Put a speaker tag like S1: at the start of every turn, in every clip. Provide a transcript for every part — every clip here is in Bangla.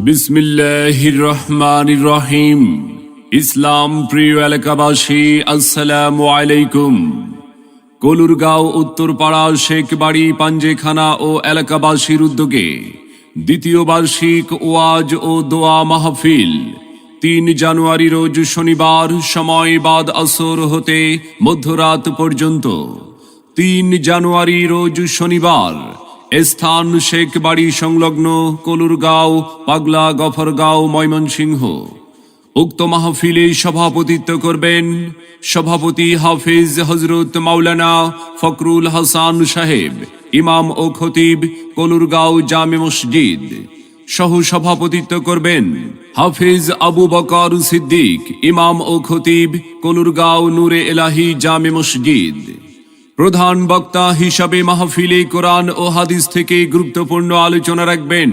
S1: বিসমিল্লাহির রহমানির রহিম। ইসলাম প্রিয় এলাকাবাসী, আসসালামু আলাইকুম। কলুরগাঁও উত্তরপাড়া শেখবাড়ি পাঞ্জেখানা ও এলাকাবাসীর উদ্যোগে দ্বিতীয় বার্ষিক ওয়াজ ও দোয়া মাহফিল ৩ জানুয়ারি রোজ শনিবার, সময় বাদ আসর হতে মধ্যরাত পর্যন্ত। ৩ জানুয়ারি রোজ শনিবার, স্থান শেখবাড়ি সংলগ্ন কলুরগাঁও, পাগলা গফরগাঁও, ময়মনসিংহ। উক্ত মাহফিলে সভাপতিত্ব করবেন সভাপতি হাফিজ হযরত মাওলানা ফখরুল হাসান সাহেব, ইমাম ও খতিব, কলুরগাঁও জামে মসজিদ। সহ সভাপতিত্ব করবেন হাফিজ আবু বকর সিদ্দিক, ইমাম ও খতিব, কলুরগাঁও নূরে এলাহি জামে মসজিদ। প্রধান বক্তা হিসাবে মাহফিলে কোরআন ও হাদিস থেকে গুরুত্বপূর্ণ আলোচনা রাখবেন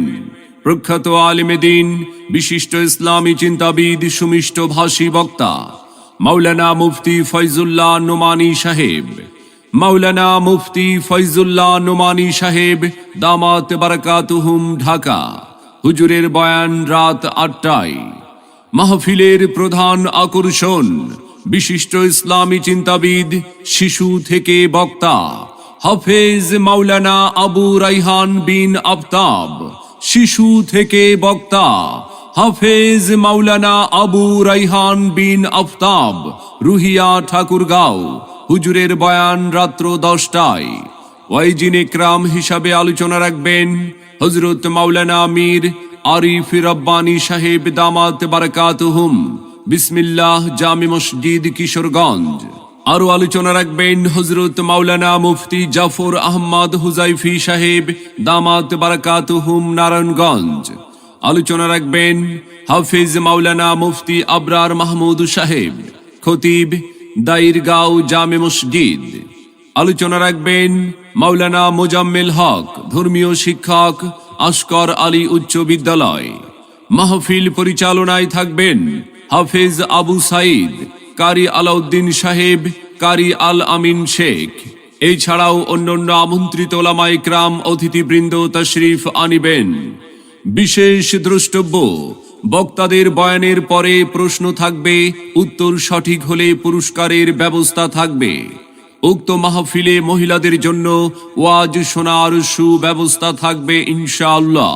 S1: প্রখ্যাত আলেমে দ্বীন, বিশিষ্ট ইসলামী চিন্তাবিদ, সুমিষ্ট ভাষী বক্তা মাওলানা মুফতি ফয়জুল্লাহ নোমানী সাহেব। মাওলানা মুফতি ফয়জুল্লাহ নোমানী সাহেব দামাত বারাকাতুহুম, ঢাকা। হুজুরের বয়ান রাত ৮টায়। মাহফিলের প্রধান আকর্ষণ বিশিষ্ট ইসলামী চিন্তাবিদ, শিশু থেকে বক্তা হাফেজ মাওলানা আবু রাইহান বিন আফতাব। শিশু থেকে বক্তা হাফেজ মাওলানা আবু রাইহান বিন আফতাব, রুহিয়া, ঠাকুরগাঁও। হুজুরের বয়ান রাত্র 10টায়। ওয়াইজিন ইকরাম হিসাবে আলোচনা রাখবেন হযরত মাওলানা মীর আরিফ রব্বানী সাহেব দামাত বারাকাতুহুম, বিসমিল্লাহ জামে মসজিদ, কিশোরগঞ্জ। আরো আলোচনা রাখবেন হযরত মাওলানা মুফতি জাফর আহমদ হুজাইফি সাহেব দামাত বারাকাতুহুম, নারায়ণগঞ্জ। আলোচনা রাখবেন হাফিজ মাওলানা মুফতি আবরার মাহমুদ সাহেব, খতিব, দাইরগাঁও জামে মসজিদ। আলোচনা রাখবেন মাওলানা মোজাম্মেল হক, ধর্মীয় শিক্ষক, আশকর আলী উচ্চ বিদ্যালয়। মাহফিল পরিচালনায় থাকবেন হাফেজ আবু সাইদ, কারি আলাউদ্দিন সাহেব, কারি আল আমিন শেখ। এছাড়াও অন্যান্য আমন্ত্রিত ওলামা ইকরাম, অতিথিবৃন্দ তশরিফ আনিবেন। বিশেষ দ্রষ্টব্য, বক্তাদের বয়ানের পরে প্রশ্ন থাকবে, উত্তর সঠিক হলে পুরস্কারের ব্যবস্থা থাকবে। উক্ত মাহফিলে মহিলাদের জন্য ওয়াজ শোনার সুব্যবস্থা থাকবে ইনশাআল্লাহ।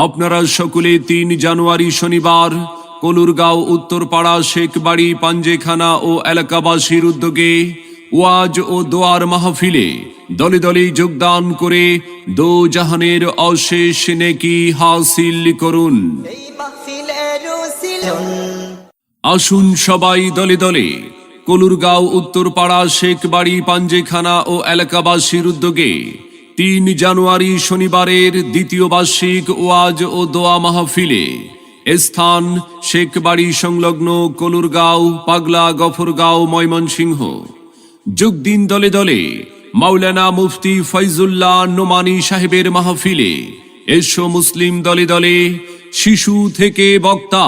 S1: আপনারা সকলে ৩ জানুয়ারি শনিবার কলুরগাঁও উত্তরপাড়া শেখবাড়ি পাঞ্জেখানা ও এলাকাবাসীর উদ্যোগে ওয়াজ ও দোয়ার মাহফিলে দলে দলে যোগদান করে দো জাহানের অশেষ নেকি হাসিল করুন। আসুন সবাই দলে দলে কলুরগাঁও উত্তরপাড়া শেখবাড়ি পাঞ্জেখানা ও এলাকাবাসীর উদ্যোগে ৩ জানুয়ারি শনিবারের দ্বিতীয় বার্ষিক ওয়াজ ও দোয়া মাহফিলে স্থান শেখবাড়ি সংলগ্ন কলুরগাঁও, পাগলা গফরগাঁও, ময়মনসিংহ। যোগ দিন দলে দলে মাওলানা মুফতি ফয়জুল্লাহ নোমানী সাহেবের মাহফিলে। এসো মুসলিম দলে দলে, শিশু থেকে বক্তা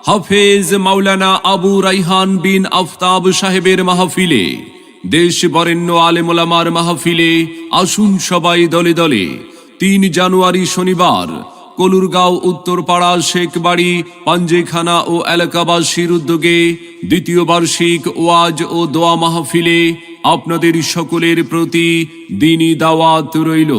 S1: হাফেজ মাওলানা আবু রাইহান বিন আফতাব সাহেবের মাহফিলে। দেশ বরেণ্য আলেম ওলামার মাহফিলে আসুন সবাই দলে দলে। ৩ জানুয়ারি শনিবার কলুরগাঁও উত্তরপাড়া শেখবাড়ি পাঞ্জেখানা ও এলাকাবাসীর উদ্যোগে দ্বিতীয় বার্ষিক ওয়াজ ও দোয়া মাহফিলে আপনাদের সকলের প্রতি দ্বীনি দাওয়াত রইল।